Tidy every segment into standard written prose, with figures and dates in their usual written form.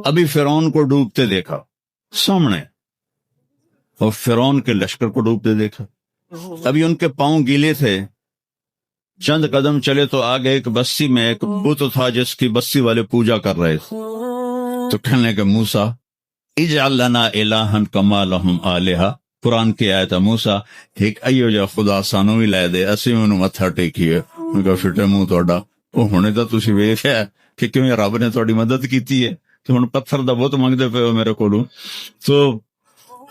ابھی فرعون کو ڈوبتے دیکھا سامنے، اور فرعون کے لشکر کو ڈوبتے دیکھا. ابھی ان کے پاؤں گیلے تھے، چند قدم چلے تو آگے ایک بستی میں ایک بت تھا جس کی بستی والے پوجا کر رہے تھے. تو کہنے کہ موسیٰ اجعل لنا الہا کما لہم آلہہ، قرآن کی آیت ہے، موسیٰ ایک ایو جا خدا سانو بھی لے دے، اسی انہوں متھا ٹیکیے. ان کا فٹے منہ توڑا، وہ ہونے تو تسی ویکھیا کہ کیوں رب نے تھوڑی مدد کیتی ہے کہ ہن پتھر دا بت منگدے پے ہو میرے کولوں. تو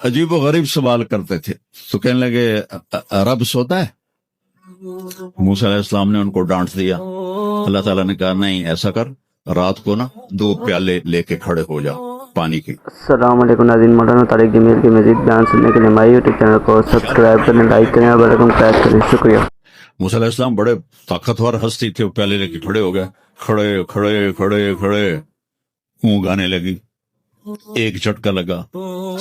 عجیب و غریب سوال کرتے تھے. تو کہنے لگے رب سوتا ہے؟ موسیٰ علیہ السلام نے ان کو ڈانٹ دیا. اللہ تعالیٰ نے کہا نہیں، ایسا کر، رات کو نا 2 پیالے لے کے کھڑے ہو جا پانی کی. السلام علیکم ناظرین، مولانا طارق جمیل کی مزید بیان سننے کے لیے ہمارے یوٹیوب چینل کو سبسکرائب کریں، لائک کریں اور بیل آئیکن پریس کریں. شکریہ. موسیٰ علیہ السلام بڑے طاقتور ہستی تھے، وہ پیالے لے کے کھڑے ہو گئے. کھڑے کھڑے کھڑے کھڑے اونگ آنے لگی. ایک جھٹکا لگا،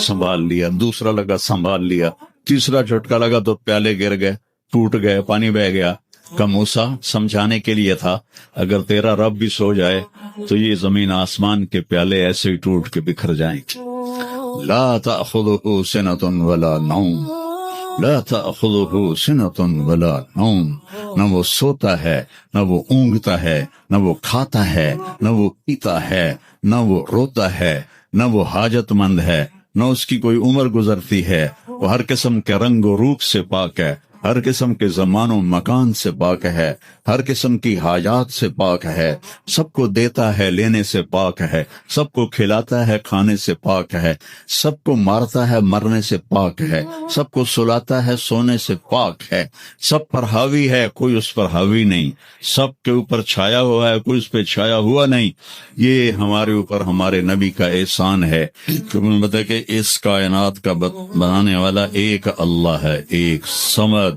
سنبھال لیا. دوسرا لگا، سنبھال لیا. تیسرا جھٹکا لگا تو پیالے گر گئے، ٹوٹ گئے، پانی بہ گیا. کہ موسیٰ سمجھانے کے لیے تھا، اگر تیرا رب بھی سو جائے تو یہ زمین آسمان کے پیالے ایسے ہی ٹوٹ کے بکھر جائیں گے. لا تأخذہ سنۃ ولا نوم، لا تأخذہ سنۃ ولا نوم. نہ وہ سوتا ہے، نہ وہ اونگتا ہے، نہ وہ کھاتا ہے، نہ وہ پیتا ہے، نہ وہ روتا ہے، نہ وہ حاجت مند ہے، نہ اس کی کوئی عمر گزرتی ہے. وہ ہر قسم کے رنگ و روپ سے پاک ہے، ہر قسم کے زمان و مکان سے پاک ہے، ہر قسم کی حاجات سے پاک ہے. سب کو دیتا ہے، لینے سے پاک ہے. سب کو کھلاتا ہے، کھانے سے پاک ہے. سب کو مارتا ہے، مرنے سے پاک ہے. سب کو سلاتا ہے، سونے سے پاک ہے. سب پر حاوی ہے، کوئی اس پر حاوی نہیں. سب کے اوپر چھایا ہوا ہے، کوئی اس پہ چھایا ہوا نہیں. یہ ہمارے اوپر ہمارے نبی کا احسان ہے کہ اس کائنات کا بنانے والا ایک اللہ ہے، ایک صمد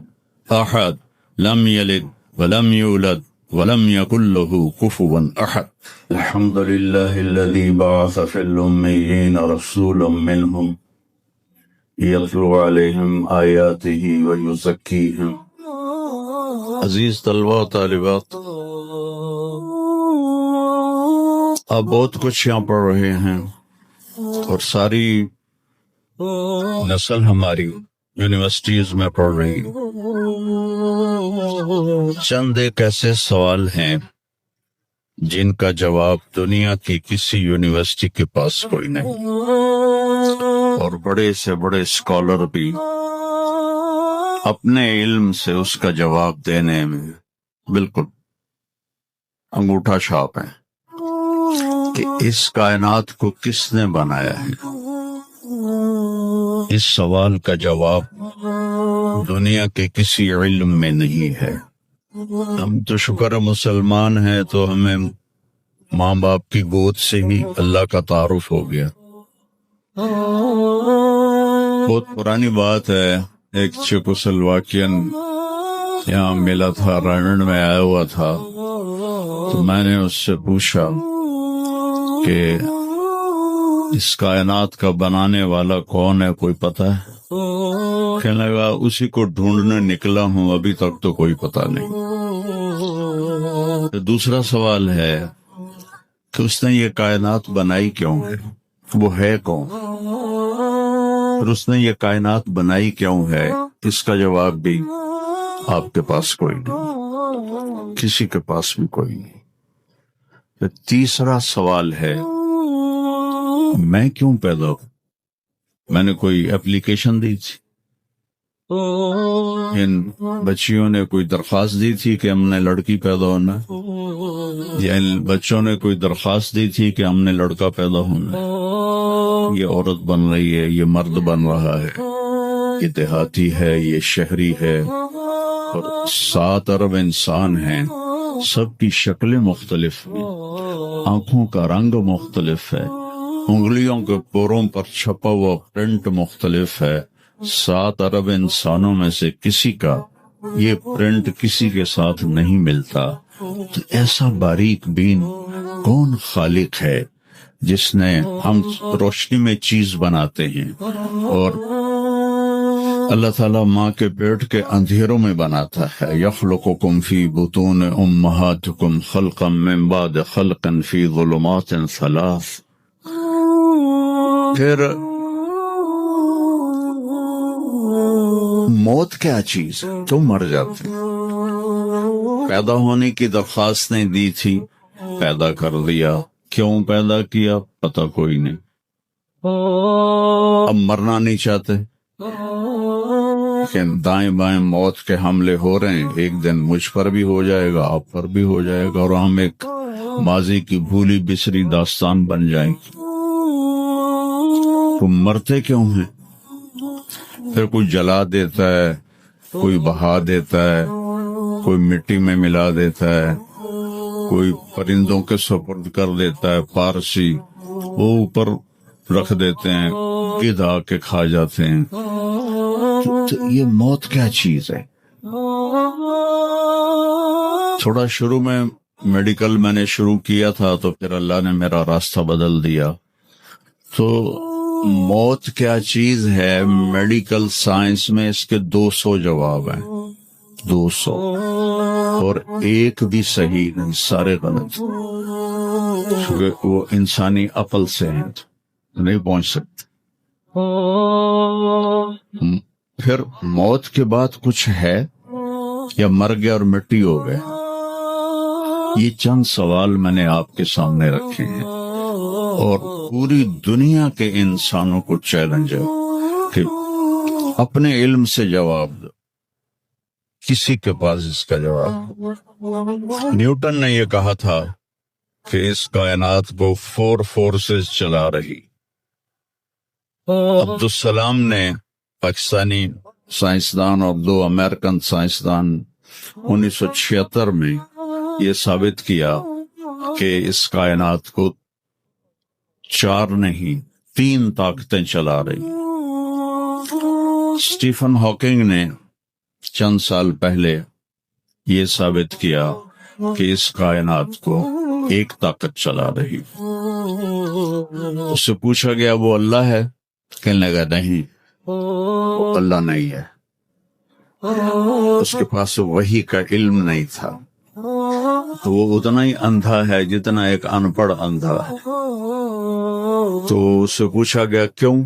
احد، لم یلد ولم یولد ولم یکن له کفوا احد. الحمد للہ الذی بعث فی الامیین رسولا منہم یتلو علیہم آیاتہ ویزکیہم. عزیز طلبہ و طالبات، آپ بہت کچھ یہاں پڑھ رہے ہیں، اور ساری نسل ہماری یونیورسٹیز میں پڑھ رہی. چند ایک ایسے سوال ہیں جن کا جواب دنیا کی کسی یونیورسٹی کے پاس کوئی نہیں، اور بڑے سے بڑے اسکالر بھی اپنے علم سے اس کا جواب دینے میں بالکل انگوٹھا چھاپ ہیں کہ اس کائنات کو کس نے بنایا ہے. اس سوال کا جواب دنیا کے کسی علم میں نہیں ہے. ہم تو شکر مسلمان ہیں تو ہمیں ماں باپ کی گود سے ہی اللہ کا تعارف ہو گیا. بہت پرانی بات ہے، ایک چیکوسلواکین یہاں ملا تھا، رائمنڈ میں آیا ہوا تھا. تو میں نے اس سے پوچھا کہ اس کائنات کا بنانے والا کون ہے، کوئی پتہ ہے؟ کہنے لگا اسی کو ڈھونڈنے نکلا ہوں، ابھی تک تو کوئی پتہ نہیں. دوسرا سوال ہے کہ اس نے یہ کائنات بنائی کیوں ہے، وہ ہے کون؟ پھر اس نے یہ کائنات بنائی کیوں ہے، اس کا جواب بھی آپ کے پاس کوئی نہیں، کسی کے پاس بھی کوئی نہیں. پھر تیسرا سوال ہے میں کیوں پیدا ہوں؟ میں نے کوئی اپلیکیشن دی تھی، ان بچیوں نے کوئی درخواست دی تھی کہ ہم نے لڑکی پیدا ہونا ہے، یا ان بچوں نے کوئی درخواست دی تھی کہ ہم نے لڑکا پیدا ہونا ہے. یہ عورت بن رہی ہے، یہ مرد بن رہا ہے، یہ دیہاتی ہے، یہ شہری ہے، اور 7 ارب انسان ہیں. سب کی شکلیں مختلف ہیں، آنکھوں کا رنگ مختلف ہے، انگلیوں کے پوروں پر چھپا ہوا پرنٹ مختلف ہے. 7 ارب انسانوں میں سے کسی کا یہ پرنٹ کسی کے ساتھ نہیں ملتا. تو ایسا باریک بین کون خالق ہے جس نے، ہم روشنی میں چیز بناتے ہیں اور اللہ تعالیٰ ماں کے پیٹ کے اندھیروں میں بناتا ہے. یخلقکم فی بطون امہاتکم خلقا من بعد خلق فی ظلمات 3. پھر موت کیا چیز ہے؟ تم مر جاتے. پیدا ہونے کی درخواست نہیں دی تھی، پیدا کر دیا. کیوں پیدا کیا پتہ کوئی نہیں. اب مرنا نہیں چاہتے، لیکن دائیں بائیں موت کے حملے ہو رہے ہیں. ایک دن مجھ پر بھی ہو جائے گا، آپ پر بھی ہو جائے گا، اور ہم ایک ماضی کی بھولی بسری داستان بن جائیں گے. تم مرتے کیوں ہیں؟ پھر کوئی جلا دیتا ہے، کوئی بہا دیتا ہے، کوئی مٹی میں ملا دیتا ہے، کوئی پرندوں کے سپرد کر دیتا ہے. پارسی وہ اوپر رکھ دیتے ہیں، گدھ آ کے کھا جاتے ہیں. تو یہ موت کیا چیز ہے؟ تھوڑا شروع میں میڈیکل میں نے شروع کیا تھا، تو پھر اللہ نے میرا راستہ بدل دیا. تو موت کیا چیز ہے؟ میڈیکل سائنس میں اس کے 200 جواب ہیں، 200، اور ایک بھی صحیح نہیں، سارے غلط. وہ انسانی عقل سے ہیں، نہیں پہنچ سکتے. پھر موت کے بعد کچھ ہے یا مر گیا اور مٹی ہو گئے؟ یہ چند سوال میں نے آپ کے سامنے رکھے ہیں، اور پوری دنیا کے انسانوں کو چیلنج ہے کہ اپنے علم سے جواب دو. کسی کے پاس اس کا جواب. نیوٹن نے یہ کہا تھا کہ اس کائنات کو 4 فورسز چلا رہی. عبدالسلام نے، پاکستانی سائنسدان اور 2 امریکن سائنسدان، 1976 میں یہ ثابت کیا کہ اس کائنات کو 4 نہیں 3 طاقتیں چلا رہی. اسٹیفن ہاکنگ نے چند سال پہلے یہ ثابت کیا کہ اس کائنات کو 1 طاقت چلا رہی. اس سے پوچھا گیا وہ اللہ ہے؟ کہنے لگا نہیں، وہ اللہ نہیں ہے. اس کے پاس وحی کا علم نہیں تھا، تو وہ اتنا ہی اندھا ہے جتنا ایک ان پڑھ اندھا ہے. تو اس سے پوچھا گیا کیوں؟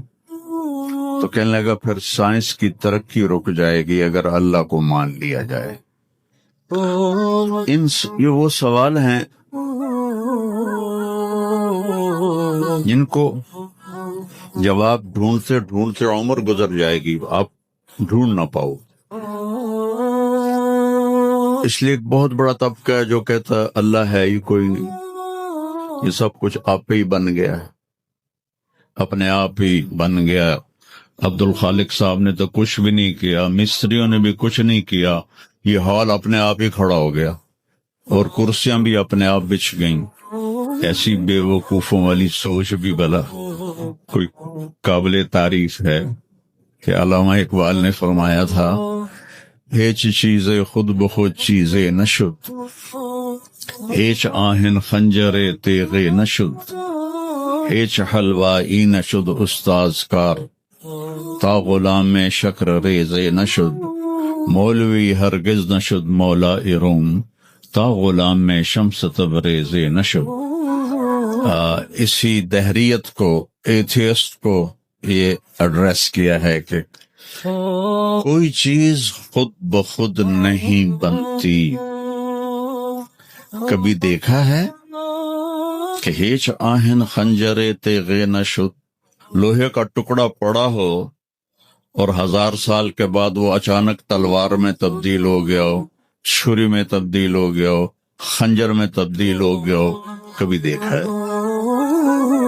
تو کہنے لگا پھر سائنس کی ترقی رک جائے گی اگر اللہ کو مان لیا جائے. یہ وہ سوال ہیں جن کو جواب ڈھونڈتے ڈھونڈتے عمر گزر جائے گی، آپ ڈھونڈ نہ پاؤ. اس لیے ایک بہت بڑا طبقہ ہے جو کہتا ہے اللہ ہے ہی کوئی نہیں، یہ سب کچھ آپ ہی بن گیا ہے، اپنے آپ ہی بن گیا. عبد الخالق صاحب نے تو کچھ بھی نہیں کیا، مستریوں نے بھی کچھ نہیں کیا، یہ ہال اپنے آپ ہی کھڑا ہو گیا، اور کرسیاں بھی اپنے آپ بچھ گئیں. ایسی بے وقوفوں والی سوچ بھی بلا کوئی قابل تعریف ہے کہ علامہ اقبال نے فرمایا تھا ہیچ چیزیں خود بخود چیزیں نشد، ہیچ آہن خنجر تیغ نشد، ہیچ حلوائی نشد استاذ کار، تا غلام میں شکر ریز نشد، مولوی ہرگز نشد مولا روم، تا غلام میں شمس تبریز نشد. اسی دہریت کو، ایتھیسٹ کو یہ ایڈریس کیا ہے کہ کوئی چیز خود بخود نہیں بنتی. کبھی دیکھا ہے کہ ہیچ آہن خنجر تیغ نشد، لوہے کا ٹکڑا پڑا ہو اور 1000 سال کے بعد وہ اچانک تلوار میں تبدیل ہو گیا ہو، چھری میں تبدیل ہو گیا ہو، خنجر میں تبدیل ہو گیا ہو؟ کبھی دیکھا ہے؟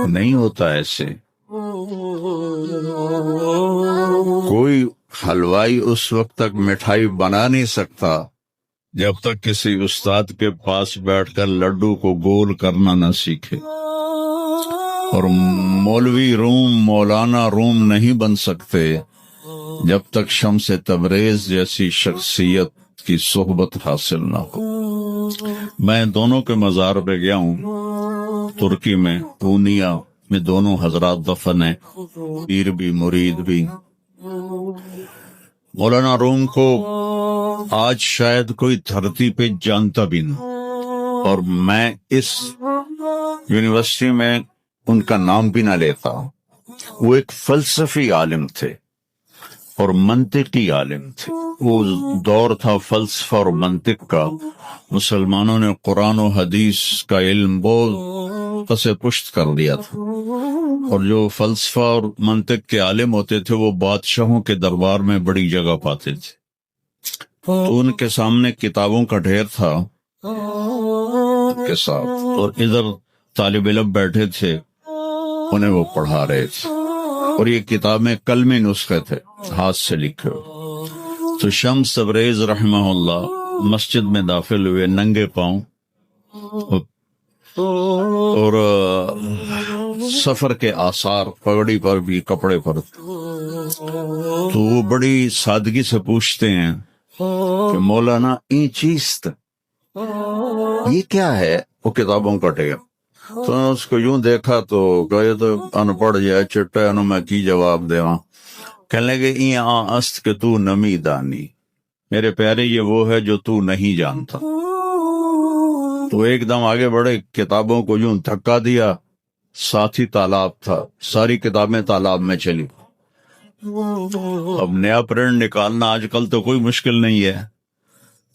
نہیں ہوتا ایسے. کوئی حلوائی اس وقت تک مٹھائی بنا نہیں سکتا جب تک کسی استاد کے پاس بیٹھ کر لڈو کو گول کرنا نہ سیکھے، اور مولوی روم، مولانا روم نہیں بن سکتے جب تک شمس تبریز جیسی شخصیت کی صحبت حاصل نہ ہو. میں دونوں کے مزار پہ گیا ہوں، ترکی میں پونیا میں دونوں حضرات دفن ہیں، پیر بھی مرید بھی. مولانا روم کو آج شاید کوئی دھرتی پہ جانتا بھی نہ، اور میں اس یونیورسٹی میں ان کا نام بھی نہ لیتا. وہ ایک فلسفی عالم تھے اور منطقی عالم تھے. وہ دور تھا فلسفہ اور منطق کا. مسلمانوں نے قرآن و حدیث کا علم بہت پس پشت کر دیا تھا، اور جو فلسفہ اور منطق کے عالم ہوتے تھے وہ بادشاہوں کے دربار میں بڑی جگہ پاتے تھے. تو ان کے سامنے کتابوں کا ڈھیر تھا کے ساتھ، اور ادھر طالب علم بیٹھے تھے، انہیں وہ پڑھا رہے تھے، اور یہ کتابیں کلمی نسخے تھے ہاتھ سے لکھے ہوئے. تو شمس تبریز رحمہ اللہ مسجد میں داخل ہوئے ننگے پاؤں، اور سفر کے آثار پگڑی پر بھی کپڑے پر. تو وہ بڑی سادگی سے پوچھتے ہیں کہ مولانا این چیست، یہ کیا ہے؟ وہ کتابوں کا ڈھیر. تو نے اس کو یوں دیکھا تو کہے تو ان پڑھ جائے چٹا انو میں کی جواب دے وہاں. کہنے لگے این است کہ تو نمی دانی، میرے پیارے یہ وہ ہے جو تو نہیں جانتا. تو ایک دم آگے بڑھے، کتابوں کو یوں دھکا دیا، ساتھ ہی تالاب تھا، ساری کتابیں تالاب میں چلی. اب نیا پرنٹ نکالنا آج کل تو کوئی مشکل نہیں ہے،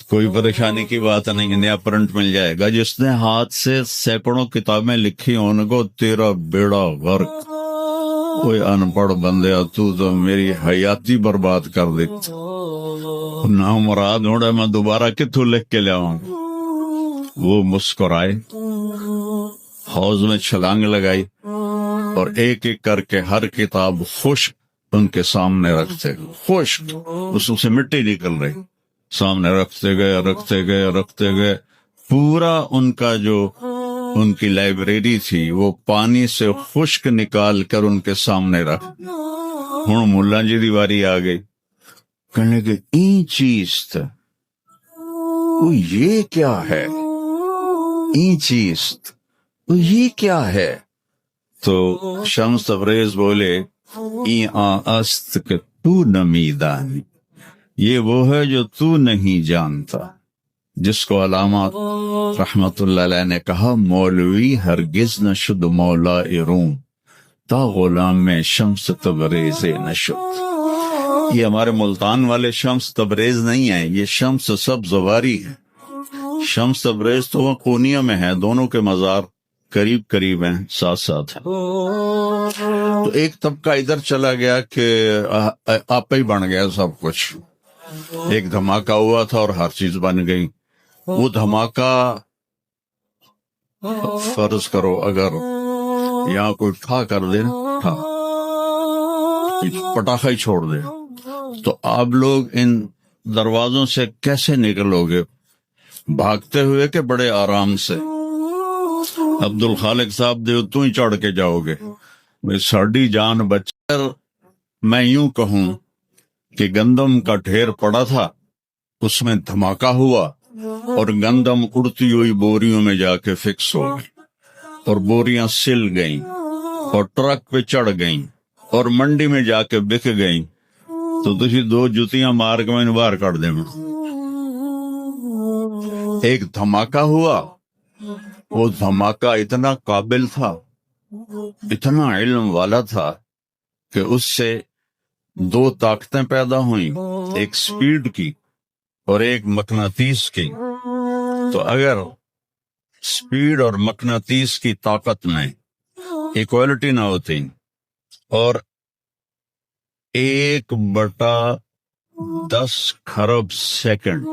کوئی پریشانی کی بات نہیں، نیا پرنٹ مل جائے گا. جس نے ہاتھ سے سینکڑوں کتابیں لکھی ان کو تیرا بیڑا غرق. کوئی ان پڑھ بندے تو میری حیاتی برباد کر دی، نہ مراد ہوڑے میں دوبارہ کتوں لکھ کے لاؤں. وہ مسکرائے، حوض میں چھلانگ لگائی، اور ایک ایک کر کے ہر کتاب خشک ان کے سامنے رکھتے، خشک اس سے مٹی نکل رہی، سامنے رکھتے گئے. پورا ان کا جو ان کی لائبریری تھی وہ پانی سے خشک نکال کر ان کے سامنے رکھ. ہوں ملا جی دی واری آ گئی، کہنے کہ این چیز تھا، وہ یہ کیا ہے؟ این چیز وہ یہ کیا ہے؟ تو شمس تبریز بولے این است کہ تو نمی دانی، یہ وہ ہے جو تو نہیں جانتا. جس کو علامہ رحمت اللہ علیہ نے کہا مولوی ہرگز نہ شد مولا روم تا غلام میں شمس تبریز نشد. یہ ہمارے ملتان والے شمس تبریز نہیں ہیں، یہ شمس سب زواری ہے. شمس تبریز تو وہ قونیہ میں ہے، دونوں کے مزار قریب قریب ہیں، ساتھ ساتھ ہیں. تو ایک طبقہ ادھر چلا گیا کہ آپ ہی بن گیا سب کچھ. ایک دھماکہ ہوا تھا اور ہر چیز بن گئی. وہ دھماکہ فرض کرو اگر یہاں کوئی ٹھا کر دے نا، پٹاخہ ہی چھوڑ دے، تو آپ لوگ ان دروازوں سے کیسے نکلو گے؟ بھاگتے ہوئے کہ بڑے آرام سے؟ عبد الخالق صاحب دیو تو ہی چڑھ کے جاؤ گے. ساڑی جان بچر میں یوں کہوں کہ گندم کا ڈھیر پڑا تھا، اس میں دھماکہ ہوا اور گندم اڑتی ہوئی بوریوں میں جا کے فکس ہو گئی، اور بوریاں سل گئیں اور ٹرک پہ چڑھ گئیں اور منڈی میں جا کے بک گئیں. تو تھی دو جوتیاں مار کے میں باہر کر دیں. ایک دھماکہ ہوا، وہ دھماکہ اتنا قابل تھا، اتنا علم والا تھا کہ اس سے دو طاقتیں پیدا ہوئیں، ایک سپیڈ کی اور ایک مقناطیس کی. تو اگر سپیڈ اور مقناطیس کی طاقت میں ایکوالٹی نہ ہوتی اور 1/10 خرب سیکنڈ،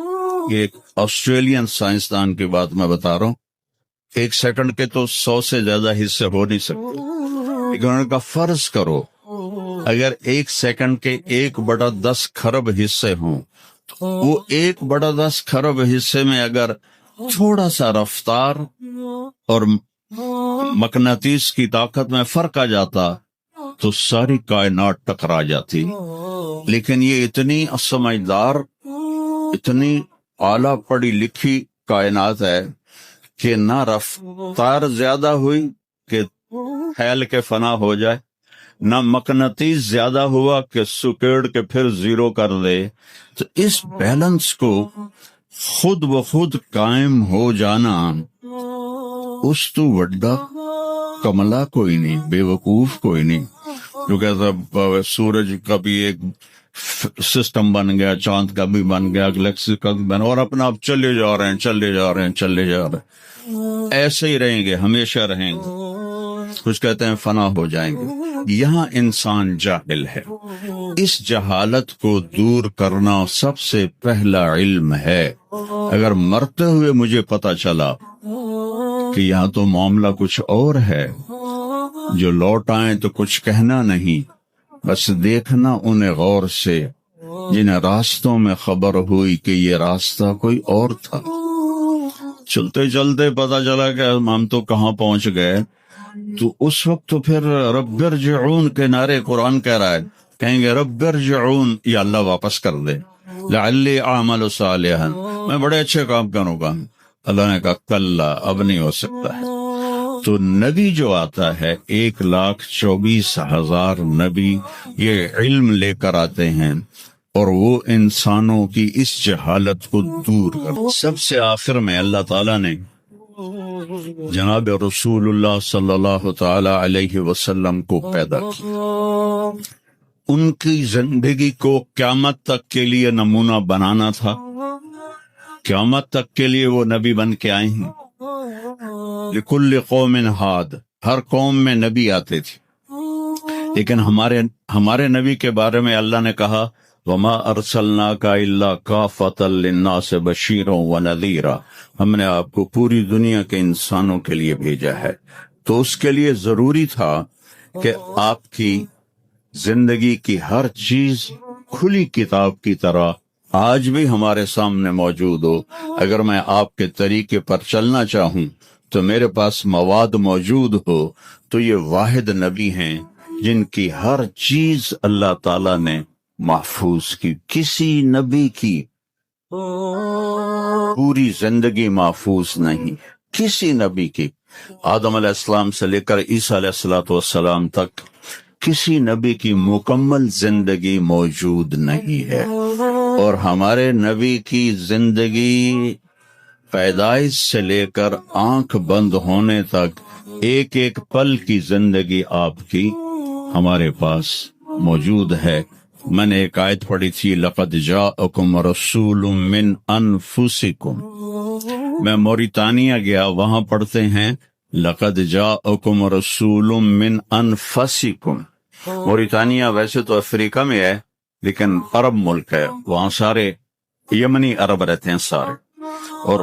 یہ ایک آسٹریلین سائنسدان کی بات میں بتا رہا ہوں، 1 سیکنڈ کے تو 100 سے زیادہ حصے ہو نہیں سکتے. لیکن کا فرض کرو اگر 1 سیکنڈ کے 1/10 خرب حصے ہوں، تو وہ 1/10 خرب حصے میں اگر تھوڑا سا رفتار اور مقناطیس کی طاقت میں فرق آ جاتا تو ساری کائنات ٹکرا جاتی. لیکن یہ اتنی سمجھدار، اتنی اعلیٰ پڑھی لکھی کائنات ہے کہ نہ رفتار زیادہ ہوئی کہ پھیل کے فنا ہو جائے، نہ مقناطیس زیادہ ہوا کہ سکیڑ کے پھر زیرو کر دے. تو اس بیلنس کو خود بخود قائم ہو جانا اس تو وڈا کملا کوئی نہیں، بے وقوف کوئی نہیں. جو کہتا سورج کا بھی ایک سسٹم بن گیا، چاند کا بھی بن گیا، گلیکسی کا بھی بن گیا، اور اپنا آپ چلے جا رہے ہیں، ایسے ہی رہیں گے، ہمیشہ رہیں گے، کچھ کہتے ہیں فنا ہو جائیں گے۔ یہاں انسان جاہل ہے، اس جہالت کو دور کرنا سب سے پہلا علم ہے۔ اگر مرتے ہوئے مجھے پتا چلا کہ یہاں تو معاملہ کچھ اور ہے، جو لوٹ آئیں تو کچھ کہنا نہیں، بس دیکھنا انہیں غور سے جنہیں راستوں میں خبر ہوئی کہ یہ راستہ کوئی اور تھا۔ چلتے چلتے پتا چلا کہ ہم تو کہاں پہنچ گئے، تو اس وقت تو پھر رب ارجعون کے نعرے قرآن کہہ رہا ہے، کہیں گے رب ارجعون، یا اللہ واپس کر دے، لعلی اعمل صالحا، میں بڑے اچھے کام کروں گا۔ اللہ نے کہا کلا، اب نہیں ہو سکتا ہے۔ تو نبی جو آتا ہے 1,24,000 نبی یہ علم لے کر آتے ہیں، اور وہ انسانوں کی اس جہالت کو دور کر۔ سب سے آخر میں اللہ تعالیٰ نے جناب رسول اللہ صلی اللہ تعالی علیہ وسلم کو پیدا کیا۔ ان کی زندگی کو قیامت تک کے لیے نمونہ بنانا تھا، قیامت تک کے لیے وہ نبی بن کے آئے ہیں۔ لکل قوم ہاد، ہر قوم میں نبی آتے تھے، لیکن ہمارے نبی کے بارے میں اللہ نے کہا وما ارسلناک الا کافۃ للناس بشیرا ونذیرا، ہم نے آپ کو پوری دنیا کے انسانوں کے لیے بھیجا ہے۔ تو اس کے لیے ضروری تھا کہ آپ کی زندگی کی ہر چیز کھلی کتاب کی طرح آج بھی ہمارے سامنے موجود ہو۔ اگر میں آپ کے طریقے پر چلنا چاہوں تو میرے پاس مواد موجود ہو، تو یہ واحد نبی ہیں جن کی ہر چیز اللہ تعالی نے محفوظ کی۔ کسی نبی کی پوری زندگی محفوظ نہیں، کسی نبی کی، آدم علیہ السلام سے لے کر عیسیٰ علیہ السلام تک کسی نبی کی مکمل زندگی موجود نہیں ہے۔ اور ہمارے نبی کی زندگی پیدائش سے لے کر آنکھ بند ہونے تک ایک ایک پل کی زندگی آپ کی ہمارے پاس موجود ہے۔ میں نے ایک آیت پڑھی تھی لقد جاءکم رسول من انفسکم، میں موریتانیہ گیا، وہاں پڑھتے ہیں لقد جاءکم رسول من انفسکم۔ موریتانیہ ویسے تو افریقہ میں ہے لیکن عرب ملک ہے، وہاں سارے یمنی عرب رہتے ہیں سارے، اور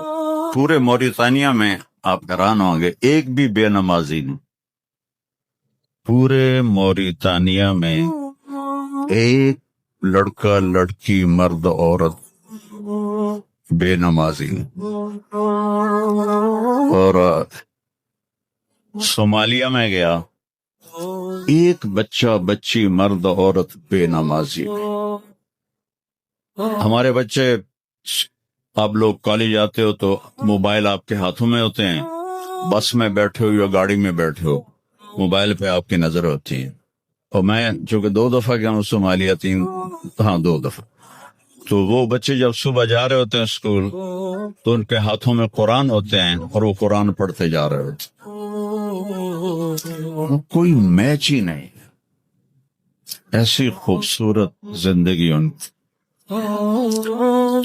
پورے موریتانیہ میں آپ حیران ہوں گے ایک بھی بے نمازی نہیں، پورے موریتانیہ میں ایک لڑکا لڑکی مرد عورت بے نمازی نہیں۔ اور صومالیہ میں گیا، ایک بچہ بچی مرد عورت بے نمازی۔ ہمارے بچے، آپ لوگ کالج آتے ہو تو موبائل آپ کے ہاتھوں میں ہوتے ہیں، بس میں بیٹھے ہو یا گاڑی میں بیٹھے ہو، موبائل پہ آپ کی نظر ہوتی ہے۔ اور میں چونکہ 2 دفعہ گیا ہوں صومالیہ، 2 دفعہ، تو وہ بچے جب صبح جا رہے ہوتے ہیں اسکول تو ان کے ہاتھوں میں قرآن ہوتے ہیں اور وہ قرآن پڑھتے جا رہے ہوتے ہیں، کوئی میچ ہی نہیں، ایسی خوبصورت زندگی ان کی۔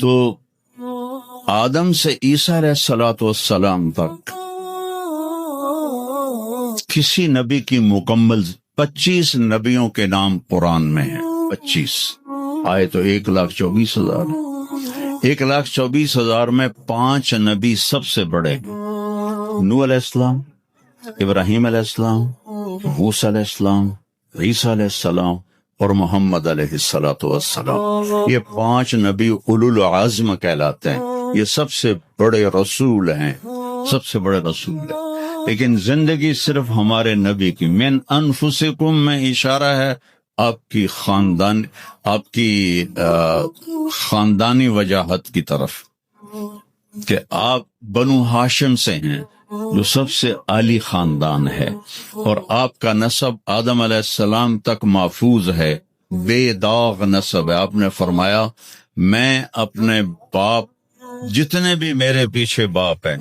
تو آدم سے عیسیٰ علیہ السلام تک کسی نبی کی مکمل 25 نبیوں کے نام قرآن میں ہیں، 25 آئے تو 1,24,000، 1,24,000 میں 5 نبی سب سے بڑے، نوح علیہ السلام، ابراہیم علیہ السلام، موسیٰ علیہ السلام، عیسیٰ علیہ السلام اور محمد علیہ السلام۔ یہ 5 نبی اولو العزم کہلاتے ہیں، یہ سب سے بڑے رسول ہیں، سب سے بڑے رسول ہیں۔ لیکن زندگی صرف ہمارے نبی کی، من انفسکم میں اشارہ ہے آپ کی خاندانی وجاہت کی طرف، کہ آپ بنو ہاشم سے ہیں جو سب سے عالی خاندان ہے، اور آپ کا نسب آدم علیہ السلام تک محفوظ ہے، بے داغ نسب ہے۔ آپ نے فرمایا میں اپنے باپ، جتنے بھی میرے پیچھے باپ ہیں،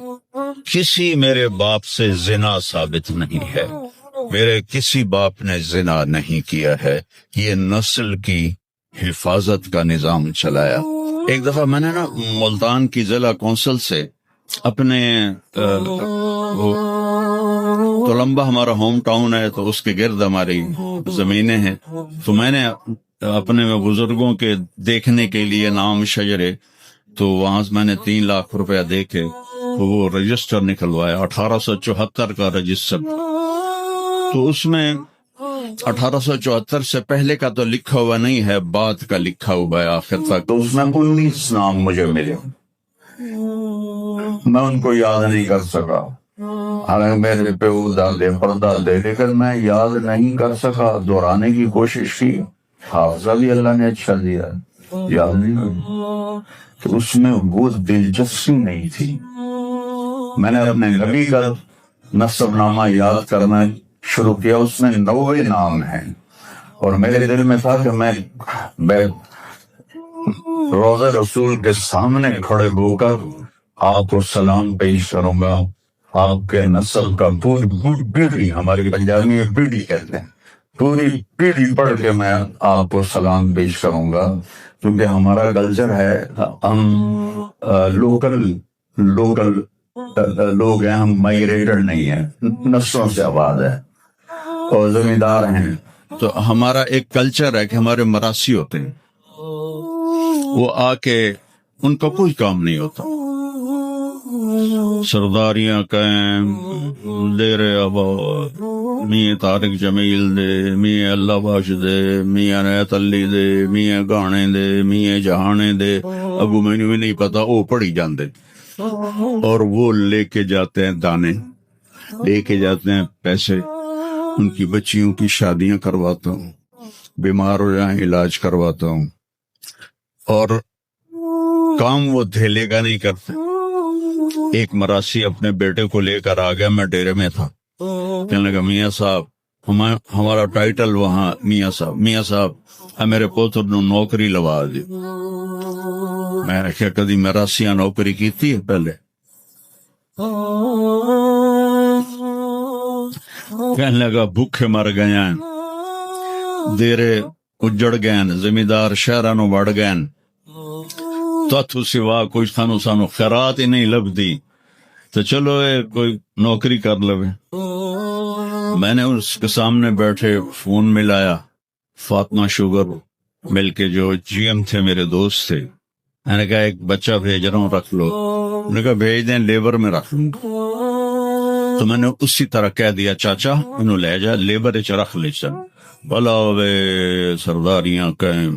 کسی میرے باپ سے زنا ثابت نہیں ہے، میرے کسی باپ نے زنا نہیں کیا ہے، یہ نسل کی حفاظت کا نظام چلایا۔ ایک دفعہ میں نے نا ملتان کی ضلع کونسل سے اپنے تلمبہ ہمارا ہوم ٹاؤن ہے، تو اس کے گرد ہماری زمینیں ہیں، تو میں نے اپنے بزرگوں کے دیکھنے کے لیے نام شجرے، تو وہاں سے میں نے 3 لاکھ روپیہ دے کے وہ رجسٹر نکلوایا، 1874 کا رجسٹر۔ تو اس میں 1874 سے پہلے کا تو لکھا ہوا نہیں ہے، بعد کا لکھا ہوا ہے آخر تک، تو اس میں 19 نام مجھے ملے، میں ان کو یاد نہیں کر سکا، حالانکہ میرے پہ دادے پردادے، لیکن میں یاد نہیں کر سکا، دہرانے کی کوشش کی، حافظہ بھی اللہ نے اچھا دیا، یاد نہیں، تو اس میں وہ دلچسپی نہیں تھی۔ میں نے اپنے نبی کا نسب نامہ یاد کرنا شروع کیا، اس میں 90 نام ہیں، اور میرے دل میں تھا کہ میں روضہ رسول کے سامنے کھڑے ہو کر آپ کو سلام پیش کروں گا، آپ کے نسل کا پوری پیڑھی، ہماری پنجابی میں پیڑھی کہتے ہیں، پوری پیڑھی پڑھ کے میں آپ کو سلام پیش کروں گا، کیونکہ ہمارا کلچر ہے، ہم لوکل لوگ ہیں، ہم مائگریٹڈ نہیں ہیں، نسلوں سے آباد ہے اور زمیندار ہیں، تو ہمارا ایک کلچر ہے کہ ہمارے مراسی ہوتے ہیں، وہ آ کے ان کا کوئی کام نہیں ہوتا، سرداریاں کہیں دیر آباد، میاں طارق جمیل دے، میاں اللہ بخش دے، میاں نیت علی دے، میاں گانے دے، میاں جہانے دے، ابو مینو بھی نہیں پتا، وہ پڑھی جاندے، اور وہ لے کے جاتے ہیں دانے، لے کے جاتے ہیں پیسے، ان کی بچیوں کی شادیاں کرواتا ہوں، بیمار ہو جائیں علاج کرواتا ہوں، اور کام وہ دھیلے کا نہیں کرتے۔ ایک مراسی اپنے بیٹے کو لے کر آ گیا، میں ڈیرے میں تھا، کہنے لگا میاں صاحب ہمارا ٹائٹل وہاں میاں صاحب میرے پوتر نو نوکری لوا دی۔ میں نے کیا کدی مراسیاں نوکری کیتی ہے پہلے؟ کہنے لگا بھوکے مر گئے ہیں، دیرے اجڑ گئے، زمیندار شہرانو بڑھ گئے، تو سوا کوئی سانو خیرات ہی نہیں لبدی، تو چلو کوئی نوکری کر لوے۔ میں نے اس کے سامنے بیٹھے فون ملایا، فاطمہ شوگر مل کے جو جی ایم تھے میرے دوست تھے، میں نے کہا ایک بچہ بھیج رہا ہوں رکھ لو، انہوں نے کہا بھیج دیں لیبر میں رکھ لوں، تو میں نے اسی طرح کہہ دیا چاچا انہوں لے جا لیبر اچ رکھ لے چل، بلا وے سرداریاں کہیں۔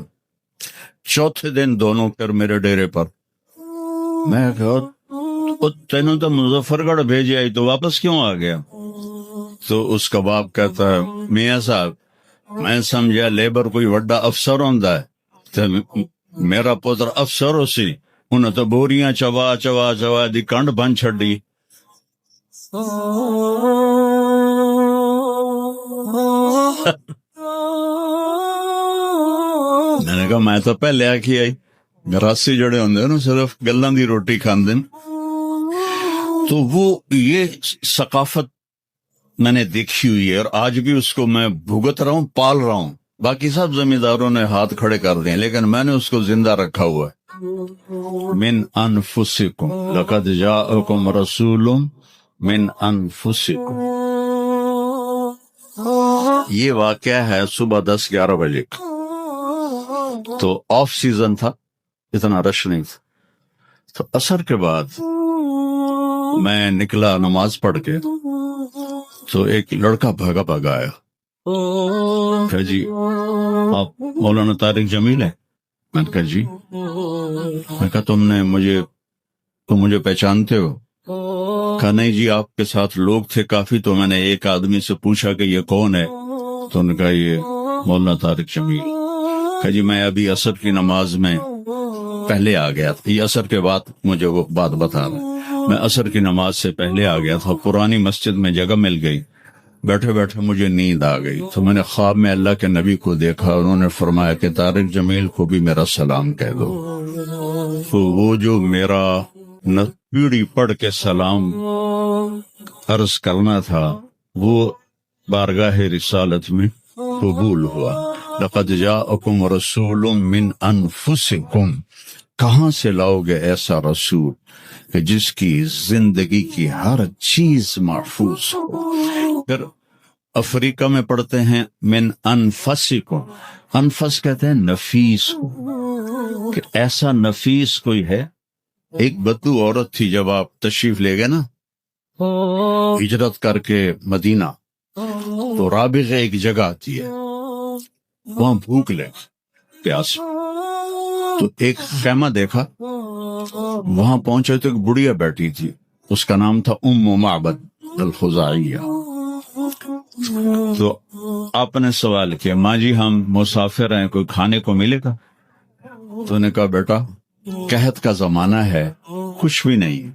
چوتھے دن دونوں پھر میرے ڈیرے پر، میں کہا تینوں تو مظفر گڑھ بھیجے آئی تو واپس کیوں آ گیا؟ تو اس کا باپ کہتا ہے میاں صاحب میں سمجھا لیبر کوئی وڈا افسر ہوندا ہے، تو میرا پتر افسر ہو سی، انہیں تو بوریاں چوا چوا چوا دی کنڈ بن چھڑی۔ میں نے کہا میں تو پہلے آکھی آئی، گراسی جڑے ہوندے نا صرف گلاں دی روٹی کھاندے، تو وہ یہ ثقافت میں نے دیکھی ہوئی ہے، اور آج بھی اس کو میں بھگت رہا ہوں، پال رہا ہوں۔ باقی سب زمینداروں نے ہاتھ کھڑے کر دیں، لیکن میں نے اس کو زندہ رکھا ہوا ہے۔ من انفسکم لقد جاءکم رسول من انفسکم، یہ واقعہ ہے صبح 10-11 بجے کا، تو آف سیزن تھا، اتنا رش نہیں تھا، تو عصر کے بعد میں نکلا نماز پڑھ کے، تو ایک لڑکا بھاگا بھاگا آیا کہ جی آپ مولانا طارق جمیل ہے؟ میں نے کہا جی۔ میں کہا تم مجھے پہچانتے ہو؟ کہا نہیں جی آپ کے ساتھ لوگ تھے کافی، تو میں نے ایک آدمی سے پوچھا کہ یہ کون ہے، تو انہوں نے کہا یہ مولانا طارق جمیل۔ کہا جی میں ابھی عصر کی نماز میں پہلے آ گیا تھا، یہ عصر کے بعد مجھے وہ بات بتا رہا، میں عصر کی نماز سے پہلے آ گیا تھا، پرانی مسجد میں جگہ مل گئی، بیٹھے بیٹھے مجھے نیند آ گئی، تو میں نے خواب میں اللہ کے نبی کو دیکھا، انہوں نے فرمایا کہ طارق جمیل کو بھی میرا سلام کہہ دو۔ تو وہ جو میرا پیڑھی پڑھ کے سلام عرض کرنا تھا، وہ بارگاہ رسالت میں قبول ہوا. لقد جاءکم رسول من انفسکم، کہاں سے لاؤ گے ایسا رسول کہ جس کی زندگی کی ہر چیز محفوظ ہو. پھر افریقہ میں پڑھتے ہیں من انفسکم، انفس کہتے ہیں نفیس کو، کہ ایسا نفیس کوئی ہے. ایک بدو عورت تھی، جب آپ تشریف لے گئے نا ہجرت کر کے مدینہ، تو رابغہ ایک جگہ آتی ہے، وہاں بھوک لے پیاس، تو ایک خیمہ دیکھا، وہاں پہنچے تو ایک بڑھیا بیٹھی تھی، اس کا نام تھا ام معبد الخزاعیہ. تو آپ نے سوال کیا، ماں جی ہم مسافر ہیں، کوئی کھانے کو ملے گا؟ تو نے کہا بیٹا قحط کا زمانہ ہے، کچھ بھی نہیں.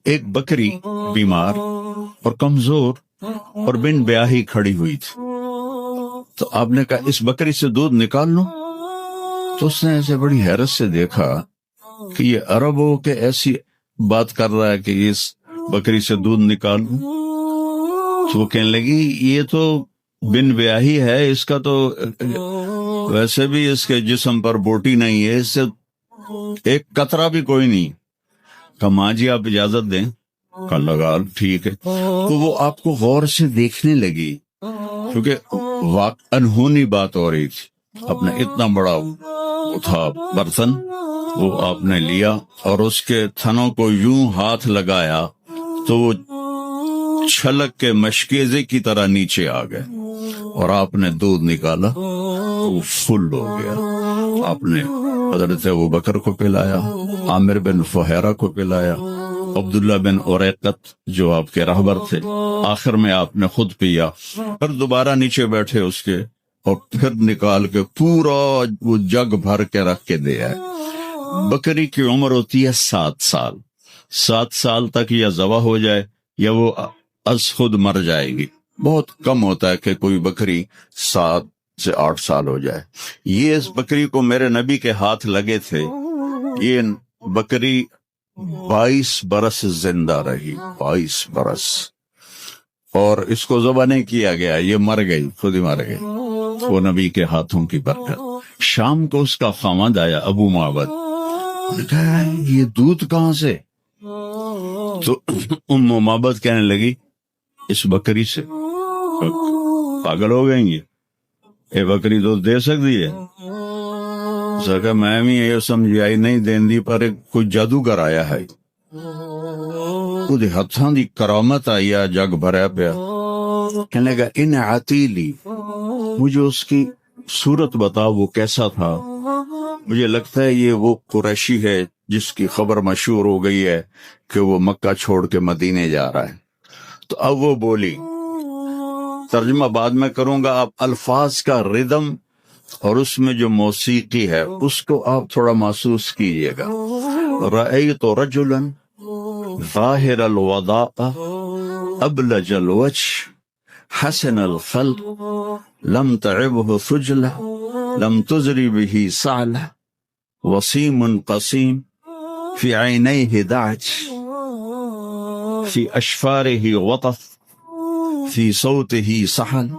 ایک بکری بیمار اور کمزور اور بن بیاہی کھڑی ہوئی تھی، تو آپ نے کہا اس بکری سے دودھ نکال لو. تو اس نے ایسے بڑی حیرت سے دیکھا کہ یہ عرب ہو کے ایسی بات کر رہا ہے کہ اس بکری سے دودھ نکال لوں. تو وہ کہنے لگی یہ تو بن بیاہی ہے، اس کا تو ویسے بھی اس کے جسم پر بوٹی نہیں ہے، اس سے ایک قطرہ بھی کوئی نہیں. کہا ماں جی آپ اجازت دیں؟ کہا لگا ٹھیک ہے. تو وہ آپ کو غور سے دیکھنے لگی، کیونکہ انہونی بات ہو رہی تھی. اپنا اتنا بڑا وہ تھا برتن، وہ آپ نے لیا اور اس کے تھنوں کو یوں ہاتھ لگایا تو وہ چھلک کے مشکیزے کی طرح نیچے آ گئے، اور آپ نے دودھ نکالا، وہ فل ہو گیا. آپ نے حضرت ابوبکر کو پلایا، عامر بن فہیرہ کو پلایا، عبداللہ بن اریقت جو آپ کے رہبر تھے، آخر میں آپ نے خود پیا. پھر دوبارہ نیچے بیٹھے اس کے، اور پھر نکال کے پورا وہ جگ بھر کے رکھ کے دیا. بکری کی عمر ہوتی ہے 7 سال. 7 سال تک یا ذبح ہو جائے یا وہ از خود مر جائے گی. بہت کم ہوتا ہے کہ کوئی بکری 7 سے 8 سال ہو جائے. یہ اس بکری کو میرے نبی کے ہاتھ لگے تھے، یہ بکری 22 برس زندہ رہی، 22 برس، اور اس کو ذبح نہیں کیا گیا، یہ مر گئی، خود ہی مر گئی، وہ نبی کے ہاتھوں کی برکت. شام کو اس کا خامد آیا ابو معبد، کہا یہ دودھ کہاں سے؟ تو ام معبد کہنے لگی اس بکری سے. پاگل ہو گئیں گے، یہ بکری دودھ دے سکتی ہے؟ سکا میں بھی یہ سمجھائی نہیں دین دی، پر کوئی جادوگر آیا ہے، ہاتھاں دی کرامت آئی، جگ بھریا پیا. کہنے لگا ان عتیلی، مجھے اس کی صورت بتا، وہ کیسا تھا؟ مجھے لگتا ہے یہ وہ قریشی ہے جس کی خبر مشہور ہو گئی ہے کہ وہ مکہ چھوڑ کے مدینے جا رہا ہے. تو اب وہ بولی، ترجمہ بعد میں کروں گا، آپ الفاظ کا ردم اور اس میں جو موسیقی ہے اس کو آپ تھوڑا محسوس کیجئے گا. رأیت رجلا ظاہر الوضاء ابلج الوجه حسن الخلق لم تعبه ثجلة لم تزری به سعلة وسیم قسیم في عینیه دعج في اشفاره وطف في صوته سحل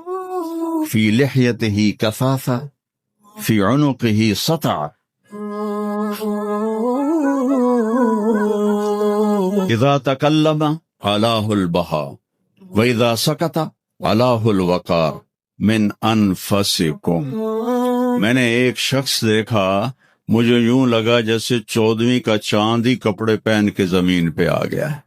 في لحيته كثافة في عنقه سطع اذا تکلم علاه البهاء واذا سکت علاه الوقار من انفسکم. میں نے ایک شخص دیکھا، مجھے یوں لگا جیسے 14ویں کا چاند ہی کپڑے پہن کے زمین پہ آ گیا ہے.